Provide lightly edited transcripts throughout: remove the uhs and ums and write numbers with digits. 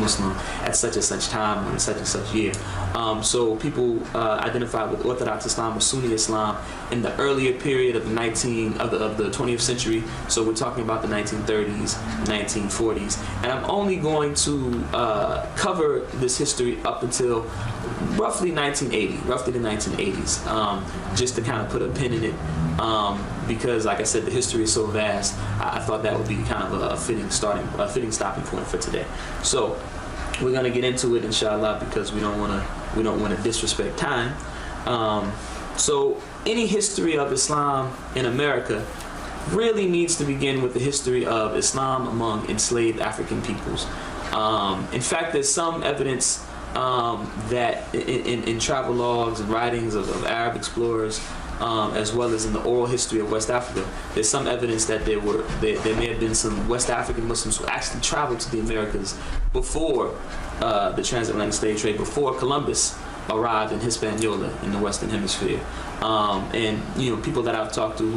Muslim at such and such time and such year. So people identify with Orthodox Islam or Sunni Islam in the earlier period of the 20th century. So we're talking about the 1930s, 1940s, and I'm only going to cover this history up until roughly the 1980s, just to kind of put a pin in it, because, like I said, the history is so vast. I thought that would be kind of a fitting stopping point for today. So we're gonna get into it, inshallah, because we don't want to disrespect time. So any history of Islam in America really needs to begin with the history of Islam among enslaved African peoples. In fact, there's some evidence that in travel logs and writings of Arab explorers, as well as in the oral history of West Africa, there's some evidence that there may have been some West African Muslims who actually traveled to the Americas before the transatlantic slave trade, before Columbus arrived in Hispaniola in the Western Hemisphere. And people that I've talked to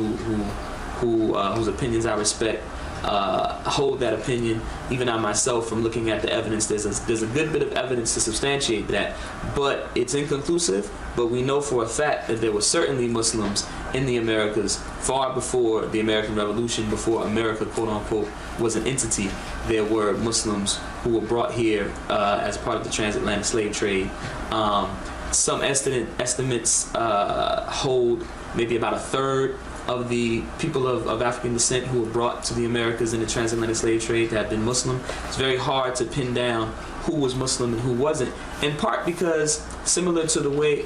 whose opinions I respect hold that opinion. Even I myself, from looking at the evidence, there's a good bit of evidence to substantiate that, but it's inconclusive. But we know for a fact that there were certainly Muslims in the Americas far before the American Revolution, before America, quote unquote, was an entity. There were Muslims who were brought here as part of the transatlantic slave trade. Some estimates hold maybe about a third of the people of African descent who were brought to the Americas in the transatlantic slave trade to have been Muslim. It's very hard to pin down who was Muslim and who wasn't, in part because similar to the way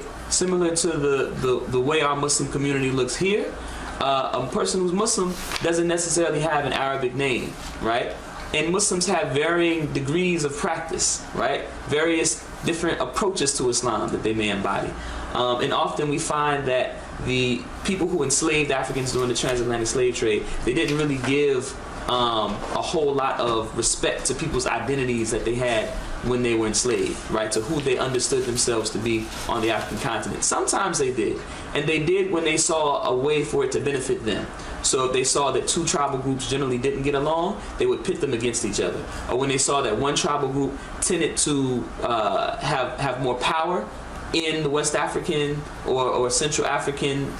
our Muslim community looks here, a person who's Muslim doesn't necessarily have an Arabic name, right? And Muslims have varying degrees of practice, right? Various different approaches to Islam that they may embody. And often we find that the people who enslaved Africans during the transatlantic slave trade, they didn't really give a whole lot of respect to people's identities that they had when they were enslaved, right? To who they understood themselves to be on the African continent. Sometimes they did, and they did when they saw a way for it to benefit them. So if they saw that two tribal groups generally didn't get along, they would pit them against each other. Or when they saw that one tribal group tended to have more power in the West African or Central African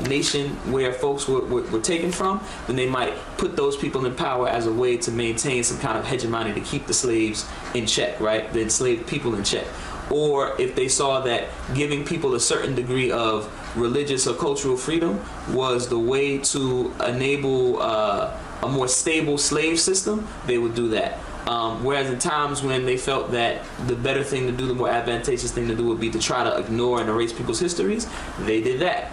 nation where folks were taken from, then they might put those people in power as a way to maintain some kind of hegemony to keep the slaves in check, right? The enslaved people in check. Or if they saw that giving people a certain degree of religious or cultural freedom was the way to enable a more stable slave system, they would do that. Whereas in times when they felt that the better thing to do, the more advantageous thing to do would be to try to ignore and erase people's histories, they did that.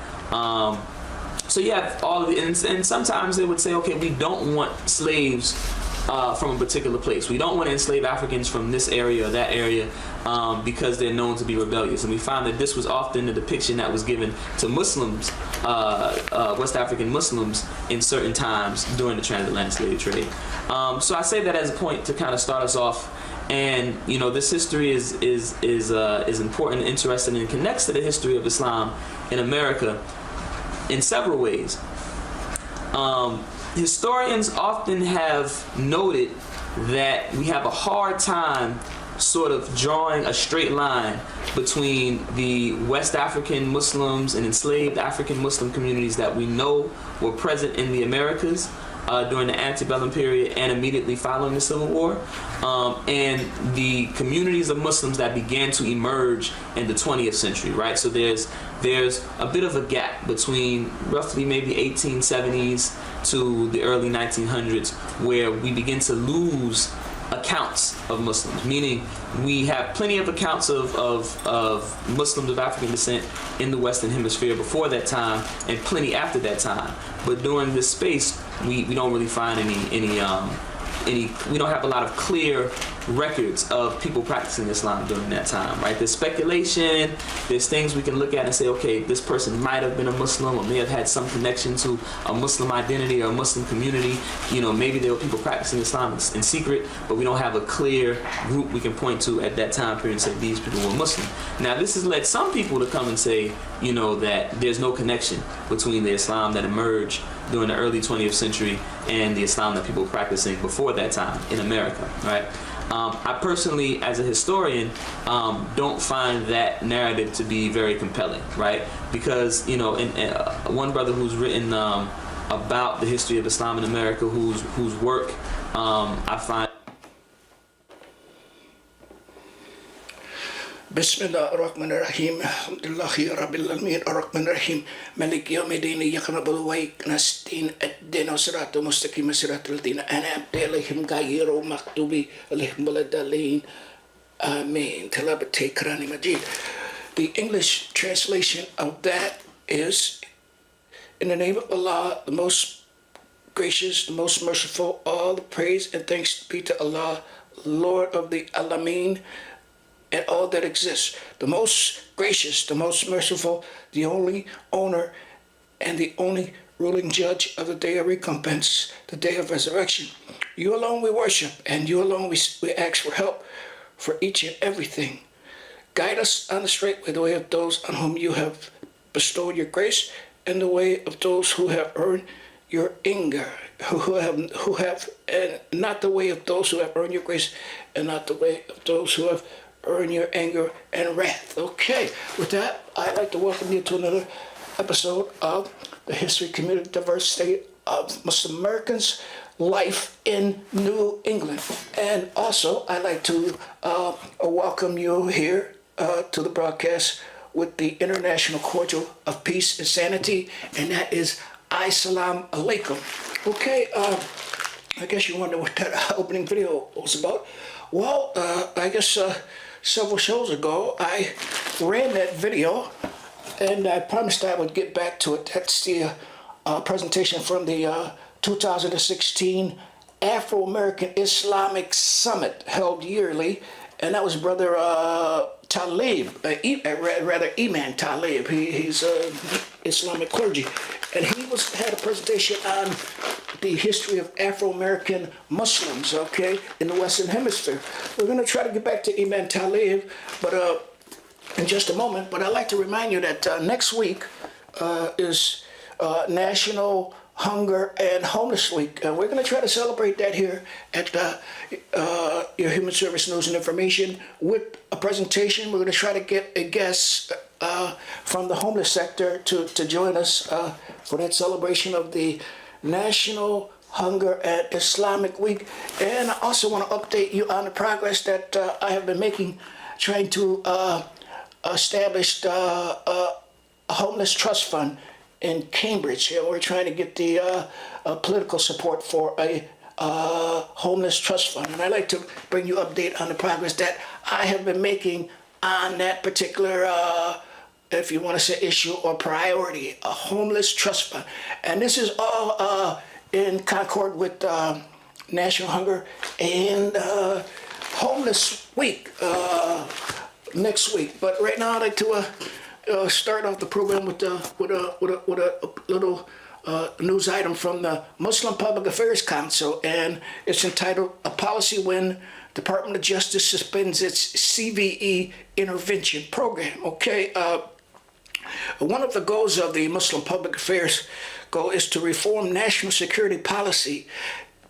So yeah, all of the, and sometimes they would say, okay, we don't want slaves from a particular place. We don't want to enslave Africans from this area or that area because they're known to be rebellious. And we found that this was often the depiction that was given to Muslims, West African Muslims, in certain times during the transatlantic slave trade. So I say that as a point to kind of start us off. And this history is important and interesting, and connects to the history of Islam in America in several ways. Historians often have noted that we have a hard time sort of drawing a straight line between the West African Muslims and enslaved African Muslim communities that we know were present in the Americas during the antebellum period and immediately following the Civil War, and the communities of Muslims that began to emerge in the 20th century, right? So there's a bit of a gap between roughly maybe 1870s to the early 1900s where we begin to lose accounts of Muslims, meaning we have plenty of accounts of Muslims of African descent in the Western Hemisphere before that time, and plenty after that time. But during this space, we don't really find any we don't have a lot of clear records of people practicing Islam during that time, right? There's speculation, there's things we can look at and say, okay, this person might have been a Muslim or may have had some connection to a Muslim identity or a Muslim community. Maybe there were people practicing Islam in secret, but we don't have a clear group we can point to at that time period and say these people were Muslim. Now, this has led some people to come and say, that there's no connection between the Islam that emerged during the early 20th century and the Islam that people were practicing before that time in America, right? I personally, as a historian, don't find that narrative to be very compelling, right? Because, you know, one brother who's written about the history of Islam in America, whose work I find. Bismillahirrahmanirrahim. Alhamdulillahi Rabbil Alamin. Ar-Rahmanir-Rahim. Malik Yawmiddin. Iyyaka na'budu wa iyyaka nasta'in. Ihdinas siratal mustaqim. Siratal ladzina an'amta 'alaihim ghayril maghdubi 'alaihim waladdallin. Amen. Tilabat Qur'an Majid. The English translation of that is, in the name of Allah, the most gracious, the most merciful, all the praise and thanks be to Allah, Lord of the Alameen, and all that exists, the most gracious, the most merciful, the only owner, and the only ruling judge of the day of recompense, the day of resurrection. You alone we worship, and you alone we ask for help for each and everything. Guide us on the straight way, the way of those on whom you have bestowed your grace, and the way of those who have earned your anger, who have, and not the way of those who have earned your grace, and not the way of those who have earned your anger and wrath. Okay, with that, I'd like to welcome you to another episode of the History Community Diversity of Muslim Americans' Life in New England. And also, I'd like to welcome you here to the broadcast with the international cordial of peace and sanity, and that is Assalamu alaikum. Okay, I guess you wonder what that opening video was about. Well, I guess several shows ago I ran that video, and I promised I would get back to it. That's the presentation from the 2016 Afro-American Islamic Summit held yearly, and that was Brother Talib, rather Iman Talib. He's Islamic clergy, and he had a presentation on the history of Afro-American Muslims, okay, in the Western Hemisphere. We're going to try to get back to Iman Talib, but in just a moment. But I'd like to remind you that next week is National Hunger and Homeless Week, and we're going to try to celebrate that here at your Human Service News and Information with a presentation. We're going to try to get a guest from the homeless sector to join us for that celebration of the National Hunger and Islamic Week. And I also want to update you on the progress that I have been making, trying to establish a homeless trust fund in Cambridge. We're trying to get the political support for a homeless trust fund. And I'd like to bring you update on the progress that I have been making on that particular, if you want to say, issue or priority, a homeless trust fund. And this is all in concord with National Hunger and Homeless Week next week. But right now I'd like to start off the program with a little news item from the Muslim Public Affairs Council, and it's entitled "A Policy When Department of Justice Suspends Its CVE Intervention Program." Okay, one of the goals of the Muslim Public Affairs goal is to reform national security policies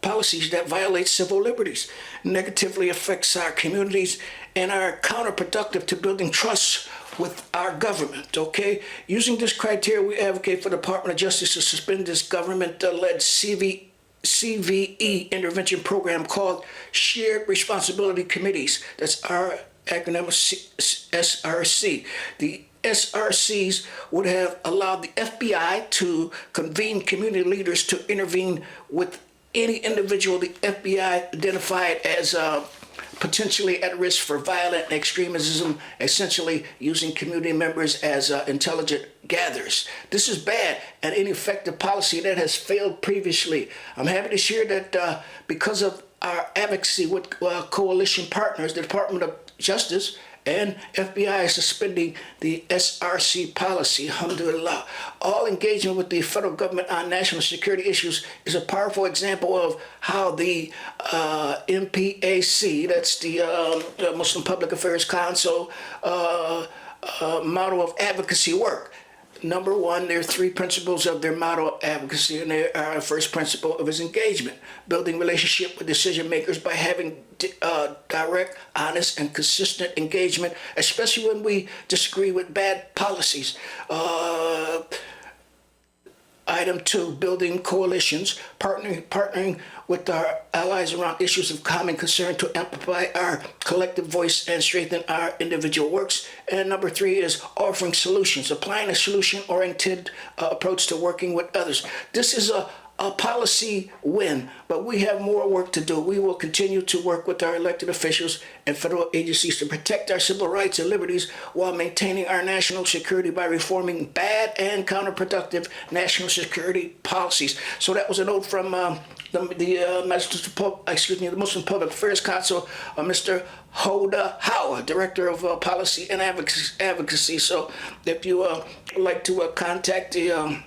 that violate civil liberties, negatively affects our communities, and are counterproductive to building trust with our government, okay? Using this criteria, we advocate for the Department of Justice to suspend this government-led CVE intervention program called Shared Responsibility Committees. That's our acronym SRC. The SRCs would have allowed the FBI to convene community leaders to intervene with any individual the FBI identified as potentially at risk for violent extremism, essentially using community members as intelligent gatherers. This is bad and ineffective policy that has failed previously. I'm happy to share that because of our advocacy with coalition partners, the Department of Justice and FBI is suspending the SRC policy, alhamdulillah. All engagement with the federal government on national security issues is a powerful example of how the MPAC, that's the Muslim Public Affairs Council, model of advocacy work. Number one, there are three principles of their motto of advocacy, and they are first principle of his engagement, building relationship with decision makers by having direct, honest, and consistent engagement, especially when we disagree with bad policies. Item two, building coalitions, partnering with our allies around issues of common concern to amplify our collective voice and strengthen our individual works. And number three is offering solutions, applying a solution-oriented approach to working with others. This is a policy win, but we have more work to do. We will continue to work with our elected officials and federal agencies to protect our civil rights and liberties while maintaining our national security by reforming bad and counterproductive national security policies. So that was a note from the Muslim Public Affairs Council, Mr. Hoda Howard, Director of Policy and Advocacy. So if you would like to contact the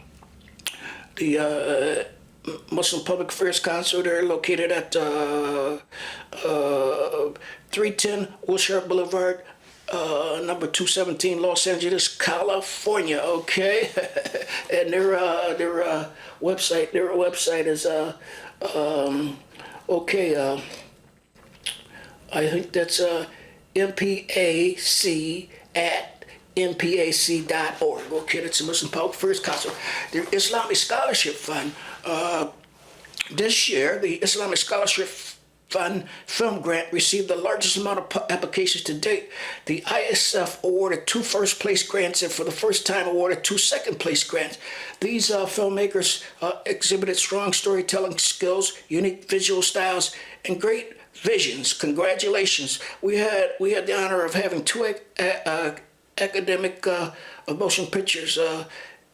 Muslim Public Affairs Council, they're located at 310 Wilshire Boulevard, number 217, Los Angeles, California. Okay, and their website is I think that's MPAC at mpac.org. Okay, that's the Muslim Public Affairs Council. The Islamic Scholarship Fund. This year, the Islamic Scholarship Fund film grant received the largest amount of applications to date. The ISF awarded 2 first-place grants and for the first time awarded 2 second-place grants. These filmmakers exhibited strong storytelling skills, unique visual styles, and great visions. Congratulations. We had the honor of having 2 academic motion pictures,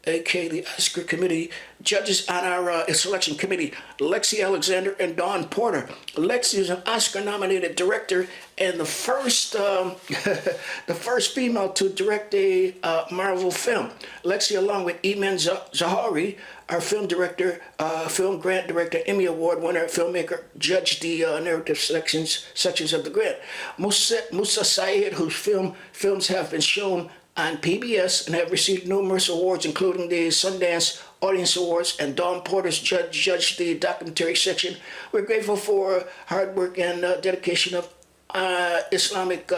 aka the Oscar Committee, judges on our selection committee, Lexi Alexander and Dawn Porter. Lexi is an Oscar-nominated director and the first the first female to direct a Marvel film. Lexi, along with Iman Zahari, our film director, film grant director, Emmy Award winner, filmmaker, judged the narrative sections of the grant. Musa Syed, whose films have been shown on PBS and have received numerous awards, including the Sundance Audience Awards, and Dawn Porter's judged the documentary section. We're grateful for hard work and dedication of Islamic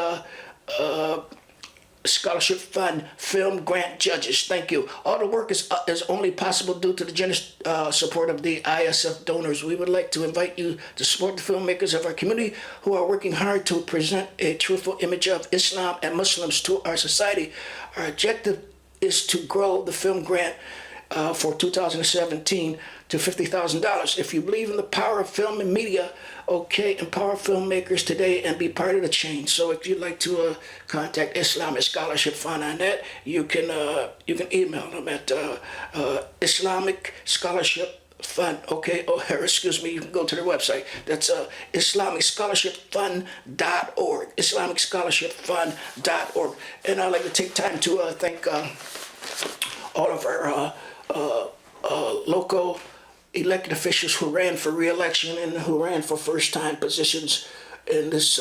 Scholarship Fund film grant judges. Thank you. All the work is only possible due to the generous support of the ISF donors. We would like to invite you to support the filmmakers of our community who are working hard to present a truthful image of Islam and Muslims to our society. Our objective is to grow the film grant for 2017 to $50,000. If you believe in the power of film and media, okay, empower filmmakers today and be part of the change. So if you'd like to contact Islamic Scholarship Fund on that, you can email them at Islamic Scholarship Fund, okay, or excuse me, you can go to their website. That's IslamicScholarshipFund.org, IslamicScholarshipFund.org. And I'd like to take time to thank all of our local elected officials who ran for re-election and who ran for first-time positions in this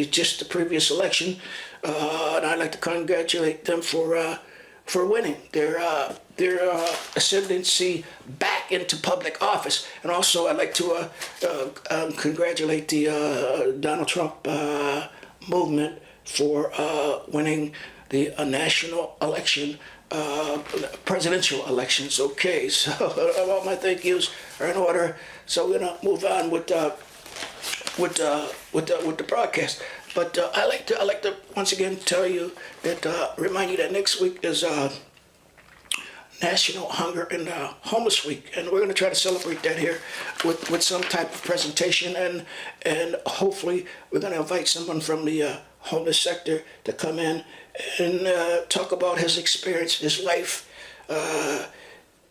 just the previous election, and I'd like to congratulate them for winning their ascendancy back into public office. And also, I'd like to congratulate the Donald Trump movement for winning the national election. Presidential elections. Okay, so all my thank yous are in order. So we're gonna move on with the broadcast. But I like to once again tell you that remind you that next week is National Hunger and Homeless Week, and we're going to try to celebrate that here with some type of presentation, and hopefully we're going to invite someone from the homeless sector to come in and talk about his experience, his life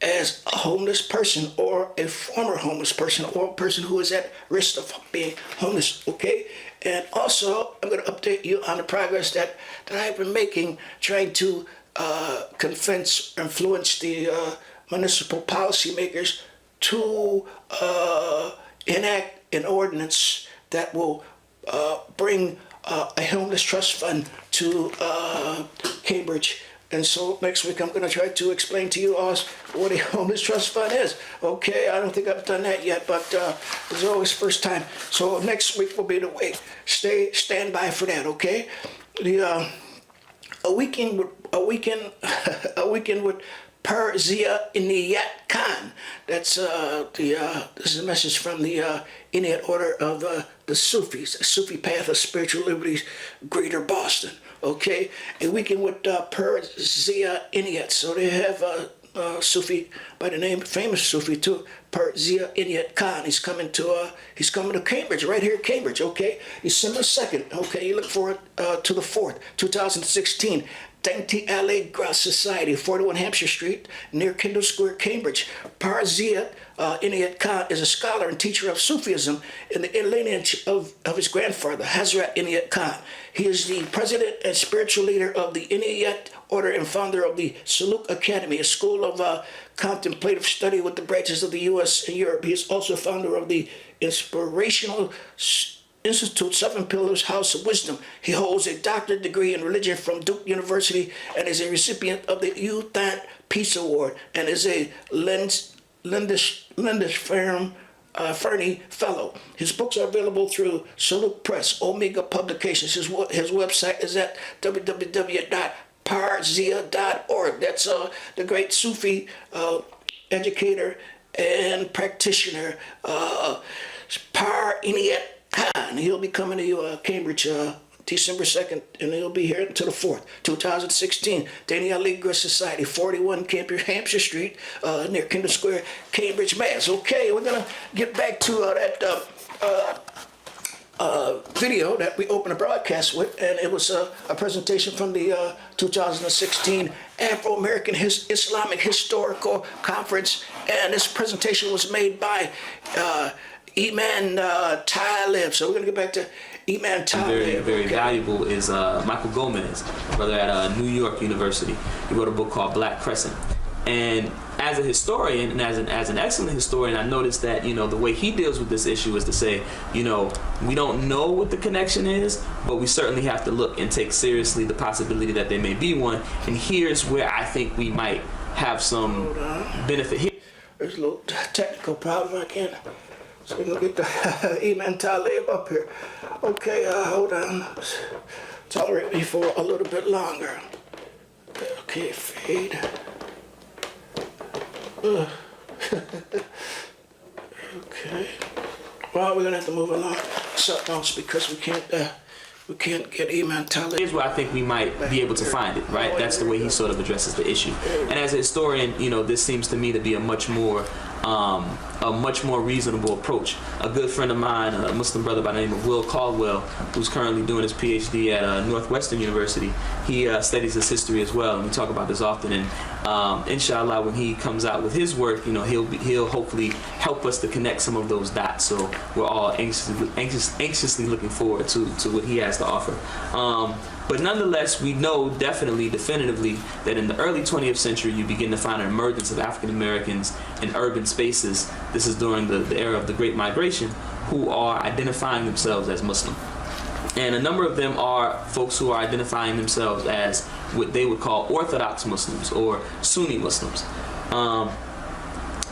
as a homeless person or a former homeless person or a person who is at risk of being homeless, okay? And also, I'm going to update you on the progress that I've been making trying to influence the municipal policymakers to enact an ordinance that will bring a homeless trust fund to Cambridge And so next week I'm going to try to explain to you all what a homeless trust fund is. Okay, I don't think I've done that yet, but it's always first time. So next week will be the week. Stand by for that. Okay, a weekend with Persia Inayat Khan. That's this is a message from the Inayat order of the Sufis, Sufi path of spiritual liberties, Greater Boston. Okay, a weekend with Persia Inayat. So they have Sufi by the name, famous Sufi too, Persia Inayat Khan. He's coming to Cambridge, right here at Cambridge. Okay, December 2nd. Okay, you look forward to the 4th, 2016. Diversitiy Allegra Society, 41 Hampshire Street, near Kendall Square, Cambridge. Persia Inayat Khan is a scholar and teacher of Sufism in the lineage of his grandfather, Hazrat Inayat Khan. He is the president and spiritual leader of the Inayat Order and founder of the Saluk Academy, a school of contemplative study with the branches of the U.S. and Europe. He is also founder of the Inspirational Institute, Seven Pillars House of Wisdom. He holds a doctorate degree in religion from Duke University and is a recipient of the Youthant Peace Award and is a Fernie Fellow. His books are available through Saluk Press, Omega Publications. His website is at www.parzia.org. That's the great Sufi educator and practitioner, Par Inayat Khan. He'll be coming to Cambridge December 2nd, and he'll be here until the 4th, 2016. Diversitiy Allegra Society, 41 Hampshire Street, near Kendall Square, Cambridge, Mass. Okay, we're going to get back to that video that we opened a broadcast with, and it was a presentation from the 2016 Afro-American Islamic Historical Conference, and this presentation was made by Iman Talib. So we're going to get back to Iman Talib. Very valuable is Michael Gomez, brother at New York University. He wrote a book called Black Crescent. And as a historian and as an excellent historian, I noticed that, the way he deals with this issue is to say, we don't know what the connection is, but we certainly have to look and take seriously the possibility that there may be one. And here's where I think we might have some benefit here. There's a little technical problem. I can't. So we're going to get the Iman Talib up here. Okay, hold on. Tolerate me for a little bit longer. Okay, fade. Okay. Well, we're going to have to move along something else because we can't get Iman Talib. Here's where I think we might be able to find it, right? That's the way he sort of addresses the issue. And as a historian, this seems to me to be a much more reasonable approach. A good friend of mine, a Muslim brother by the name of Will Caldwell, who's currently doing his PhD at Northwestern University, he studies this history as well, and we talk about this often. And inshallah, when he comes out with his work, he'll hopefully help us to connect some of those dots. So we're all anxiously looking forward to what he has to offer. But nonetheless, we know definitively that in the early 20th century, you begin to find an emergence of African Americans in urban spaces. This is during the era of the Great Migration, who are identifying themselves as Muslim. And a number of them are folks who are identifying themselves as what they would call Orthodox Muslims or Sunni Muslims.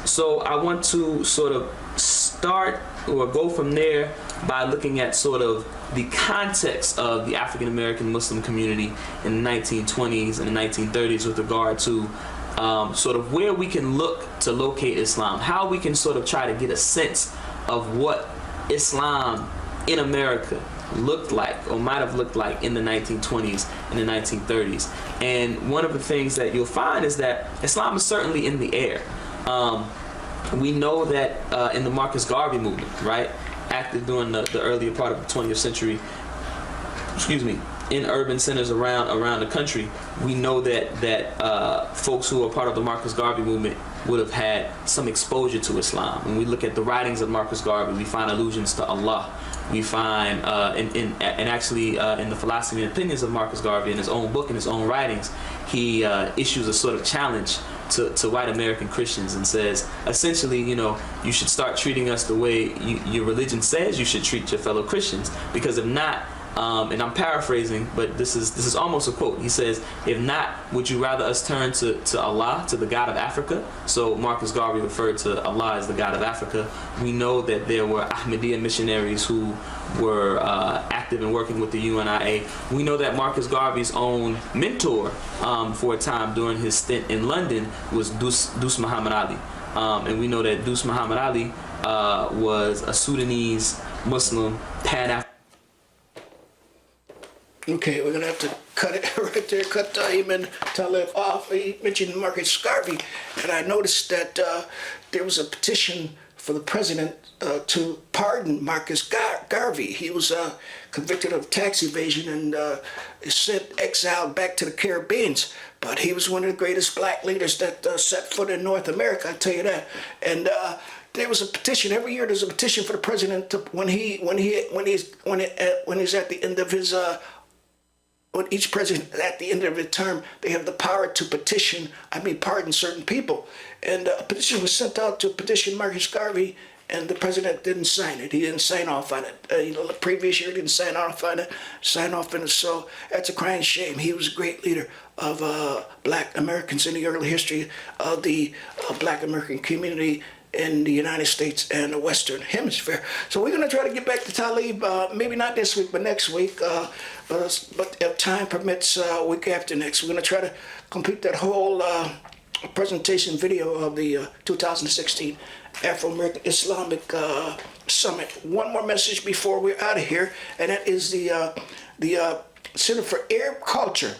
So I want to sort of start or go from there by looking at sort of the context of the African American Muslim community in the 1920s and the 1930s with regard to sort of where we can look to locate Islam, how we can sort of try to get a sense of what Islam in America looked like or might have looked like in the 1920s and the 1930s. And one of the things that you'll find is that Islam is certainly in the air. We know that in the Marcus Garvey movement, right, active during the earlier part of the 20th century, in urban centers around the country, we know that folks who are part of the Marcus Garvey movement would have had some exposure to Islam. When we look at the writings of Marcus Garvey, we find allusions to Allah. We find, in the philosophy and opinions of Marcus Garvey, in his own book, in his own writings, he issues a sort of challenge to white American Christians and says, essentially, you should start treating us the way your religion says you should treat your fellow Christians, because if not, and I'm paraphrasing, but this is almost a quote. He says, "If not, would you rather us turn to Allah, to the God of Africa?" So Marcus Garvey referred to Allah as the God of Africa. We know that there were Ahmadiyya missionaries who were active in working with the UNIA. We know that Marcus Garvey's own mentor for a time during his stint in London was Dus Muhammad Ali. And we know that Dus Muhammad Ali was a Sudanese Muslim Pan-African. Okay, we're going to have to cut it right there, cut Ayman Talib off. He mentioned Marcus Garvey, and I noticed that there was a petition for the president to pardon Marcus Garvey. He was convicted of tax evasion and exiled back to the Caribbean. But he was one of the greatest black leaders that set foot in North America, I tell you that. And there was a petition every year. There's a petition for the president to, when he's at the end of his when each president at the end of his term, they have the power to pardon certain people. And a petition was sent out to petition Marcus Garvey, and the president didn't sign it. He didn't sign off on it. The previous year, he didn't sign off on it. So that's a crying shame. He was a great leader of black Americans in the early history of the black American community in the United States and the Western Hemisphere. So we're going to try to get back to Talib, maybe not this week, but next week. But if time permits, week after next. We're going to try to complete that whole presentation video of the 2016 Afro-American Islamic Summit. One more message before we're out of here, and that is the Center for Arab Culture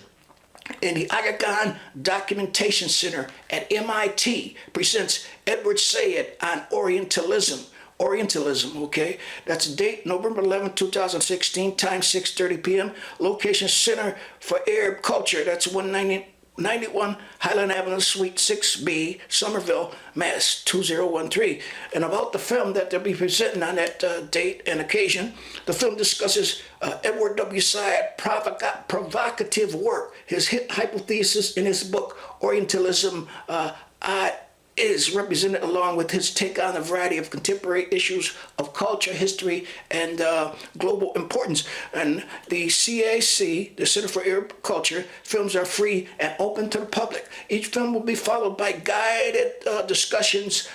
and the Aga Khan Documentation Center at MIT presents Edward Said on Orientalism. Okay? That's date November 11, 2016, time 6:30 p.m. Location Center for Arab Culture. That's 191 Highland Avenue, Suite 6B, Somerville, Mass. 2013. And about the film that they'll be presenting on that date and occasion, the film discusses Edward W. Said provocative work, his hit hypothesis in his book Orientalism is represented along with his take on a variety of contemporary issues of culture, history, and global importance. And the CAC, the Center for Arab Culture, films are free and open to the public. Each film will be followed by guided discussions.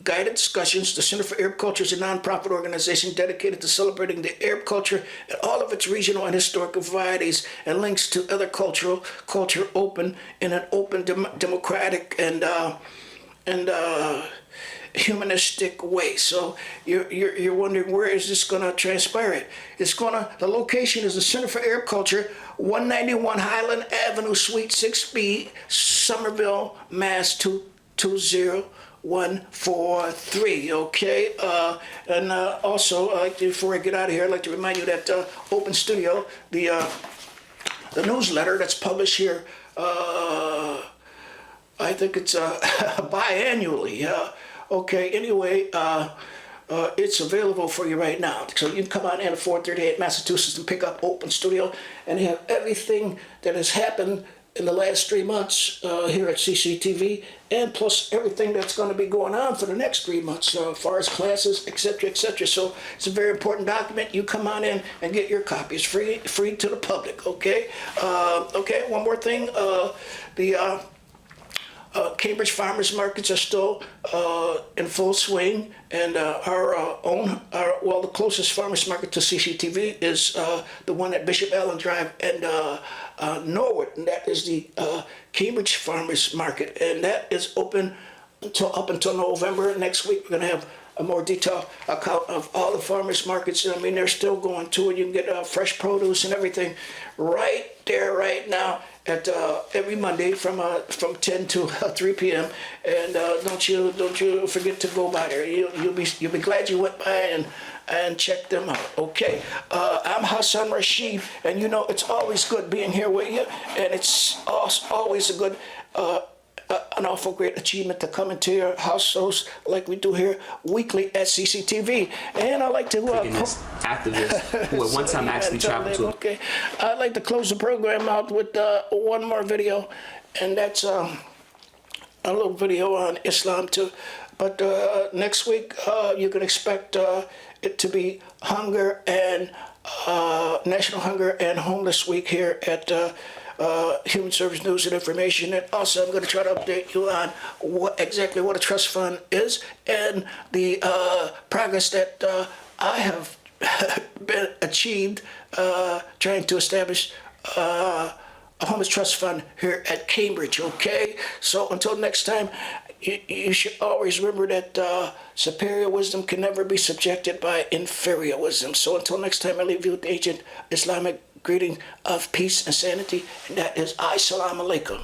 The Center for Arab Culture is a nonprofit organization dedicated to celebrating the Arab culture and all of its regional and historical varieties, and links to other culture open in an open, democratic, and humanistic way. So you're wondering, where is this going to transpire? The location is the Center for Arab Culture, 191 Highland Avenue, Suite 6B, Somerville, Mass. 20143. Okay, and also, before I get out of here, I'd like to remind you that Open Studio, the newsletter that's published here, I think it's biannually. Okay, anyway, it's available for you right now. So you can come on in at 438 Massachusetts and pick up Open Studio, and they have everything that has happened in the last 3 months here at CCTV, and plus everything that's going to be going on for the next 3 months, as far as classes, etc., etc. So it's a very important document. You come on in and get your copy. It's free to the public. Okay. Okay. One more thing. The Cambridge farmers markets are still in full swing, and the closest farmers market to CCTV is the one at Bishop Allen Drive and Norwood, and that is the Cambridge Farmers Market, and that is open up until November. Next week we're going to have a more detailed account of all the farmers markets. I mean, they're still going to it. You can get fresh produce and everything right there, right now, at every Monday from 10 to 3 p.m. And don't you forget to go by there. You'll be glad you went by and check them out. Okay, I'm Hassan Rashid, and you know it's always good being here with you, and it's always a good. An awful great achievement to come into your households like we do here weekly at CCTV. And I like to activists who at one time actually traveled to. Okay, I'd like to close the program out with one more video, and that's a little video on Islam to But next week, you can expect it to be Hunger and National Hunger and Homeless Week here at Human Service News and Information. And also, I'm going to try to update you on exactly what a trust fund is and the progress that I have been achieved trying to establish a homeless trust fund here at Cambridge, okay? So until next time, you should always remember that superior wisdom can never be subjected by inferior wisdom. So until next time, I leave you with the ancient Islamic greeting of peace and sanity, and that is Assalamu alaikum.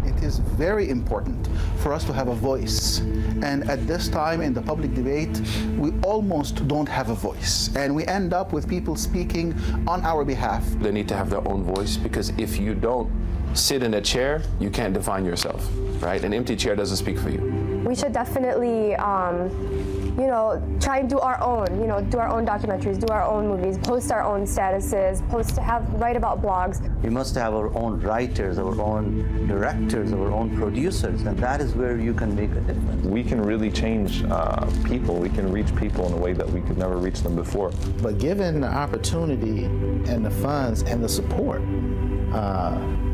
It is very important for us to have a voice. And at this time in the public debate, we almost don't have a voice. And we end up with people speaking on our behalf. They need to have their own voice, because if you don't sit in a chair, you can't define yourself, right? An empty chair doesn't speak for you. We should definitely, try and do our own, do our own documentaries, do our own movies, post our own statuses, write about blogs. We must have our own writers, our own directors, our own producers, and that is where you can make a difference. We can really change people. We can reach people in a way that we could never reach them before. But given the opportunity and the funds and the support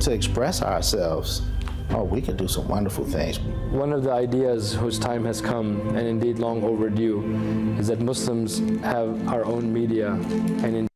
to express ourselves, we can do some wonderful things. One of the ideas whose time has come, and indeed long overdue, is that Muslims have our own media and